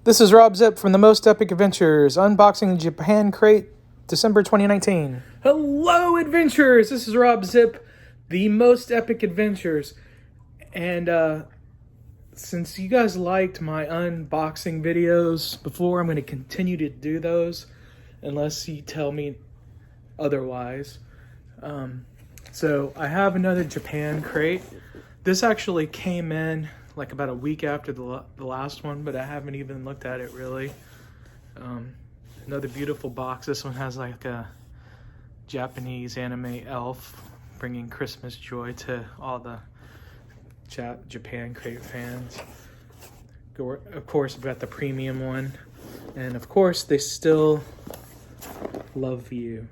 This is Rob Zip from the Most Epic Adventures, unboxing Japancrate December 2019. Hello, adventurers! This is Rob Zip, the Most Epic Adventures. And since you guys liked my unboxing videos before, I'm going to continue to do those unless you tell me otherwise. So I have another Japancrate. This actually came in like about a week after the last one, but I haven't even looked at it really. Another beautiful box. This one has like a Japanese anime elf bringing Christmas joy to all the Japancrate fans. Of course, I've got the premium one, and of course they still love you.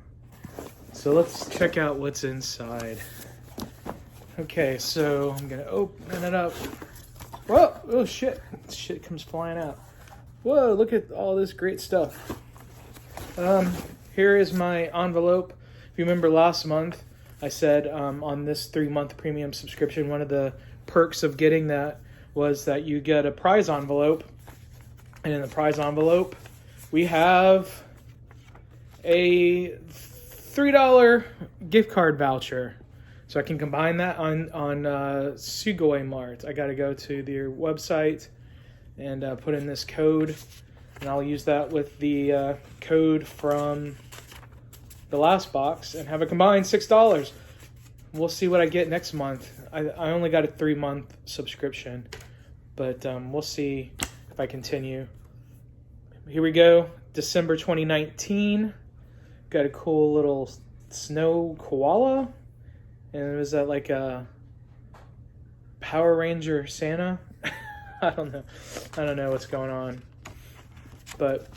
So let's check out what's inside. Okay, so I'm gonna open it up. Whoa, oh shit, shit comes flying out. Whoa, look at all this great stuff. Here is my envelope. If you remember last month, I said on this 3-month premium subscription, one of the perks of getting that was that you get a prize envelope. And in the prize envelope, we have a $3 gift card voucher. So I can combine that on Sugoi Mart. I got to go to their website and put in this code, and I'll use that with the code from the last box and have a combined $6. We'll see what I get next month. I only got a 3-month subscription, but we'll see if I continue. Here we go, December 2019. Got a cool little snow koala. And was that like a Power Ranger Santa? I don't know what's going on. But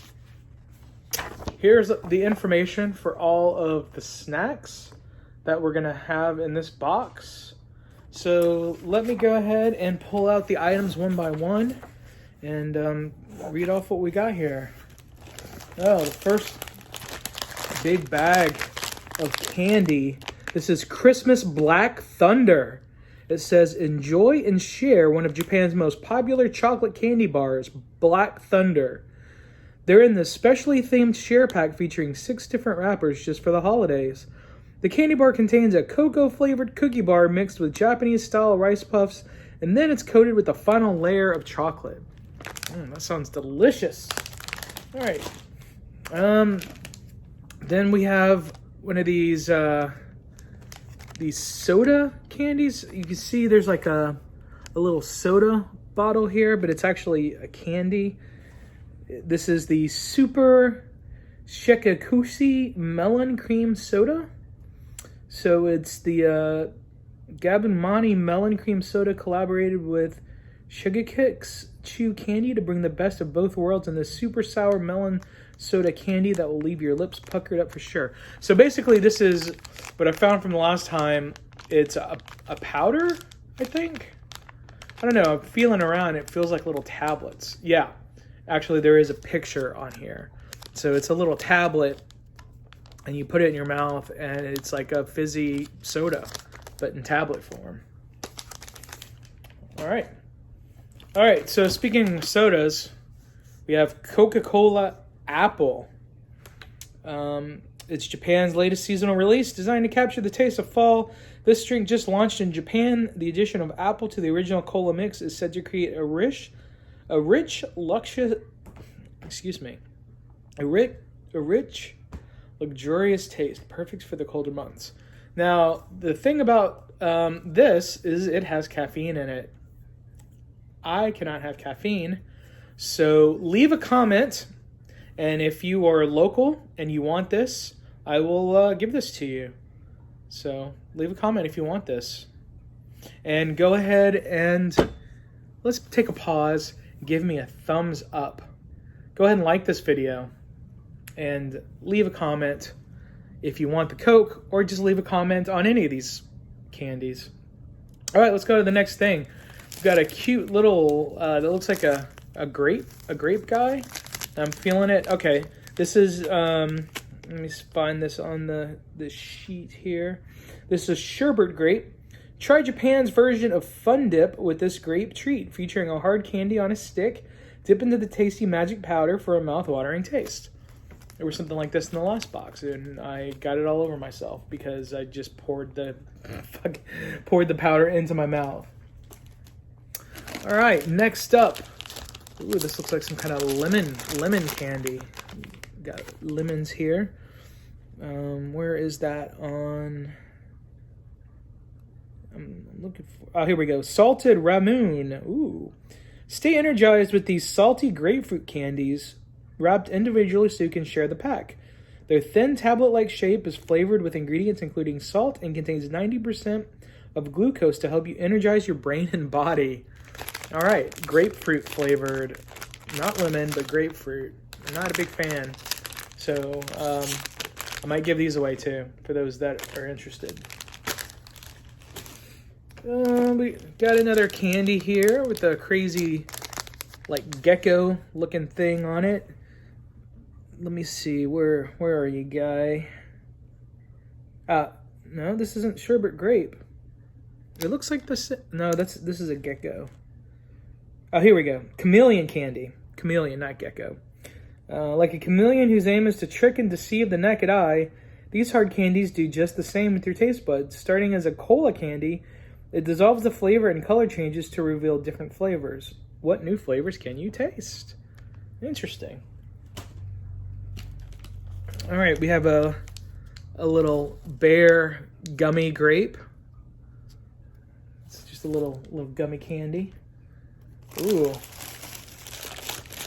here's the information for all of the snacks that we're going to have in this box. So let me go ahead and pull out the items one by one and read off what we got here. Oh, the first big bag of candy. This is Christmas Black Thunder. It says, enjoy and share one of Japan's most popular chocolate candy bars, Black Thunder. They're in this specially themed share pack featuring 6 different wrappers just for the holidays. The candy bar contains a cocoa-flavored cookie bar mixed with Japanese-style rice puffs, and then it's coated with a final layer of chocolate. That sounds delicious. All right. Then we have one of these soda candies. You can see there's like a little soda bottle here, but it's actually a candy. This is the Super Shekakushi Melon Cream Soda. So it's the Gabumani Melon Cream Soda collaborated with Sugar Kicks Chew Candy to bring the best of both worlds in this super sour melon soda candy that will leave your lips puckered up for sure. So basically this is what I found from the last time. It's a powder, I think. I don't know, I'm feeling around, it feels like little tablets. Yeah, actually there is a picture on here. So it's a little tablet and you put it in your mouth and it's like a fizzy soda, but in tablet form. All right, so speaking of sodas, we have Coca-Cola Apple. It's Japan's latest seasonal release, designed to capture the taste of fall. This drink just launched in Japan. The addition of apple to the original cola mix is said to create a rich, luxurious taste, perfect for the colder months. Now, the thing about this is it has caffeine in it. I cannot have caffeine, so leave a comment. And if you are local and you want this, I will give this to you. So leave a comment if you want this. And go ahead and let's take a pause. Give me a thumbs up. Go ahead and like this video. And leave a comment if you want the Coke, or just leave a comment on any of these candies. All right, let's go to the next thing. We've got a cute little, that looks like a grape guy. I'm feeling it. Okay, this is, let me find this on the sheet here. This is sherbet grape. Try Japan's version of Fun Dip with this grape treat, featuring a hard candy on a stick Dip into the tasty magic powder for a mouth-watering taste. There was something like this in the last box, and I got it all over myself because I just poured the powder into my mouth. All right, next up. Ooh, this looks like some kind of lemon candy. Got lemons here. Where is that on? I'm looking for. Oh, here we go. Salted Ramoon. Ooh. Stay energized with these salty grapefruit candies wrapped individually so you can share the pack. Their thin tablet-like shape is flavored with ingredients including salt and contains 90% of glucose to help you energize your brain and body. All right, grapefruit flavored. Not lemon, but grapefruit. I'm not a big fan. So I might give these away too for those that are interested. We got another candy here with a crazy like gecko looking thing on it. Let me see, where are you, guy? No, this isn't sherbet grape. It looks like this. No, this is a gecko. Oh, here we go. Chameleon candy. Chameleon, not gecko. Like a chameleon whose aim is to trick and deceive the naked eye, these hard candies do just the same with your taste buds. Starting as a cola candy, it dissolves the flavor and color changes to reveal different flavors. What new flavors can you taste? Interesting. All right, we have a little bear gummy grape. It's just a little gummy candy. Ooh.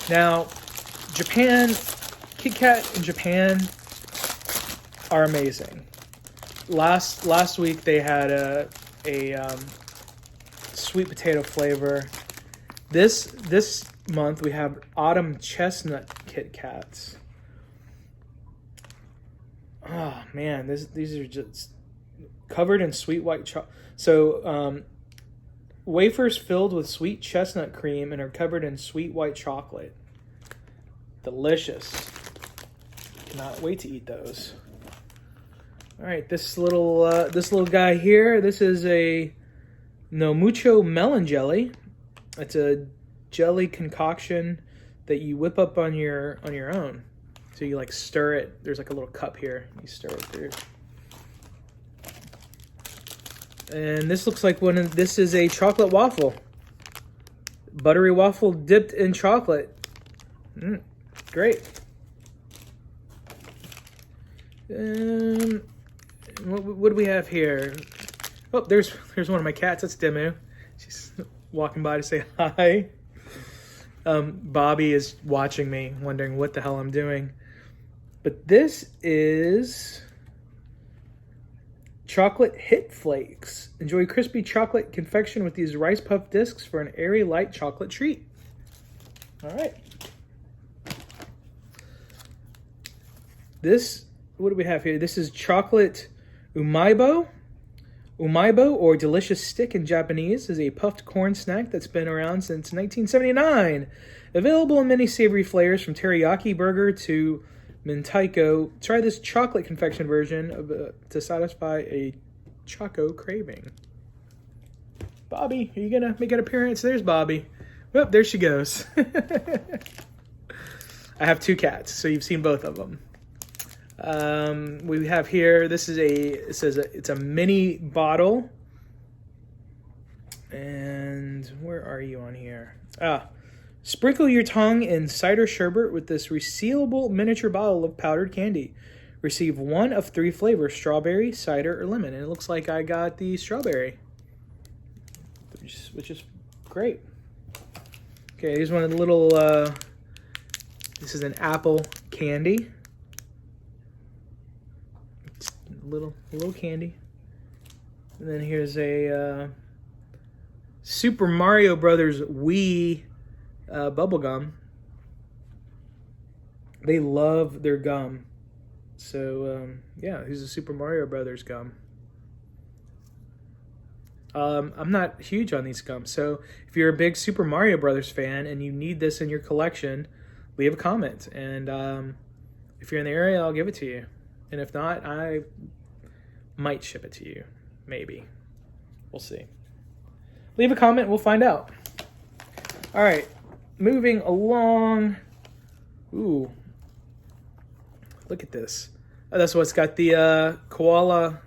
Now, Japan, Kit Kat in Japan are amazing. Last week they had a sweet potato flavor. This month we have autumn chestnut Kit Kats. Oh man, these are just covered in sweet white chocolate. So wafers filled with sweet chestnut cream and are covered in sweet white chocolate. Delicious. Cannot wait to eat those. All right, this little guy here. This is a No Mucho melon jelly. It's a jelly concoction that you whip up on your own. So you like stir it. There's like a little cup here. You stir it through. And this looks like this is a chocolate waffle. Buttery waffle dipped in chocolate. Great. What do we have here? Oh, there's one of my cats. That's Demu. She's walking by to say hi. Bobby is watching me, wondering what the hell I'm doing. But this is chocolate hit flakes. Enjoy crispy chocolate confection with these rice puff discs for an airy, light chocolate treat. All right. What do we have here? This is chocolate umaibo. Umaibo, or delicious stick in Japanese, is a puffed corn snack that's been around since 1979. Available in many savory flavors from teriyaki burger to mentaiko. Try this chocolate confection version to satisfy a choco craving. Bobby, are you going to make an appearance? There's Bobby. Oh, there she goes. I have two cats, so you've seen both of them. We have here, it's a mini bottle. And where are you on here? Sprinkle your tongue in cider sherbet with this resealable miniature bottle of powdered candy. Receive one of 3 flavors: strawberry, cider, or lemon. And it looks like I got the strawberry, which is great. Okay, here's one of the little, this is an apple candy. Little candy. And then here's a Super Mario Brothers Wii bubble gum. They love their gum. So yeah, here's a Super Mario Brothers gum. I'm not huge on these gums, so if you're a big Super Mario Brothers fan and you need this in your collection, leave a comment, and if you're in the area, I'll give it to you. And if not, I might ship it to you. Maybe. We'll see. Leave a comment, we'll find out. All right, moving along. Ooh, look at this. Oh, that's what's got the koala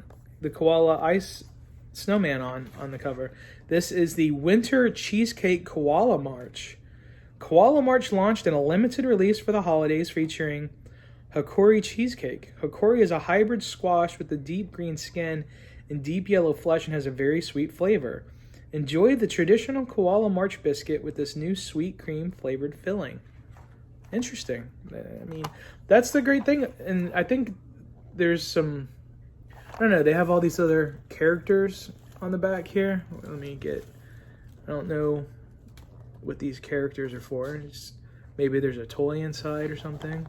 ice snowman on the cover. This is the Winter Cheesecake Koala March. Koala March launched in a limited release for the holidays featuring Hikori cheesecake. Hikori is a hybrid squash with a deep green skin and deep yellow flesh and has a very sweet flavor. Enjoy the traditional Koala March biscuit with this new sweet cream flavored filling. Interesting. I mean, that's the great thing. And I think there's some, I don't know, they have all these other characters on the back here. Let me get, I don't know what these characters are for. Maybe there's a toy inside or something.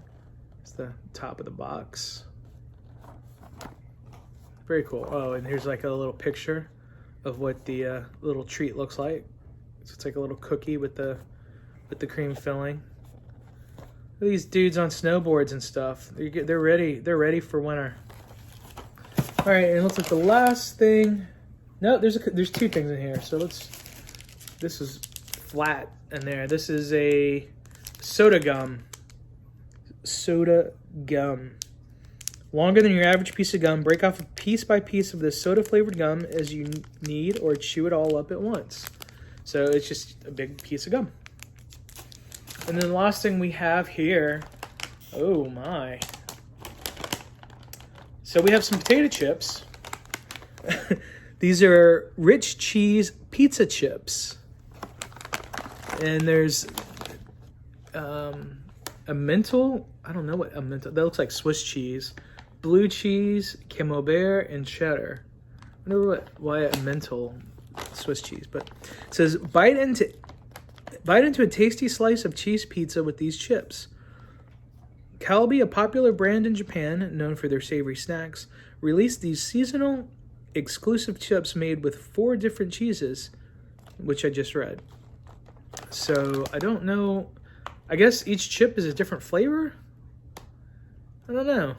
It's the top of the box. Very cool. Oh, and here's like a little picture of what the little treat looks like. So it's like a little cookie with the cream filling. These dudes on snowboards and stuff. They're ready. They're ready for winter. All right, and it looks like the last thing. No, there's two things in here. So this is flat in there. This is a soda gum. Soda gum. Longer than your average piece of gum. Break off a piece by piece of this soda-flavored gum as you need, or chew it all up at once. So it's just a big piece of gum. And then the last thing we have here, oh my. So we have some potato chips. These are rich cheese pizza chips. And there's a mental, I don't know what a mental, that looks like Swiss cheese. Blue cheese, camembert, and cheddar. I wonder why a mental Swiss cheese, but it says bite into a tasty slice of cheese pizza with these chips. Calbee, a popular brand in Japan known for their savory snacks, released these seasonal exclusive chips made with 4 different cheeses, which I just read. So I don't know. I guess each chip is a different flavor? I don't know.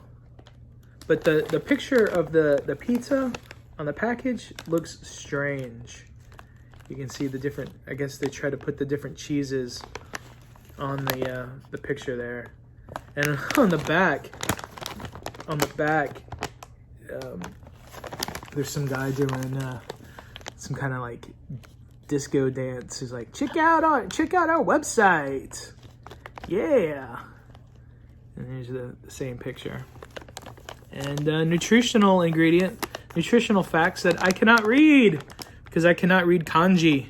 But the picture of the pizza on the package looks strange. You can see the different, I guess they try to put the different cheeses on the picture there. And on the back, there's some guy doing some kind of like disco dance. He's like, check out our website. Yeah. And here's the same picture. And nutritional facts that I cannot read because I cannot read kanji.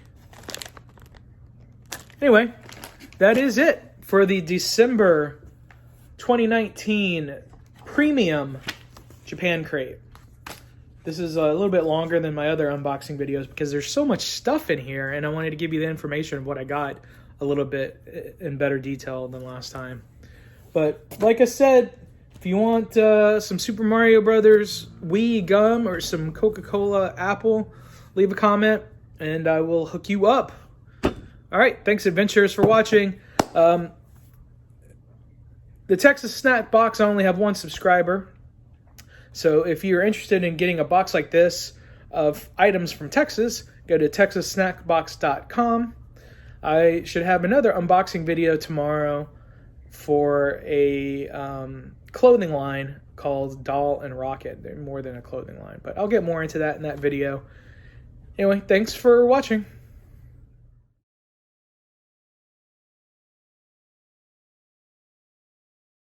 Anyway, that is it for the December 2019 Premium Japancrate. This is a little bit longer than my other unboxing videos because there's so much stuff in here, and I wanted to give you the information of what I got a little bit in better detail than last time. But like I said, if you want some Super Mario Brothers Wii gum or some Coca-Cola Apple, leave a comment and I will hook you up. All right, thanks adventurers for watching. The Texas Snack Box, I only have 1 subscriber. So if you're interested in getting a box like this of items from Texas, go to texassnackbox.com. I should have another unboxing video tomorrow for a clothing line called Doll and Rocket. They're more than a clothing line, but I'll get more into that in that video. Anyway, thanks for watching.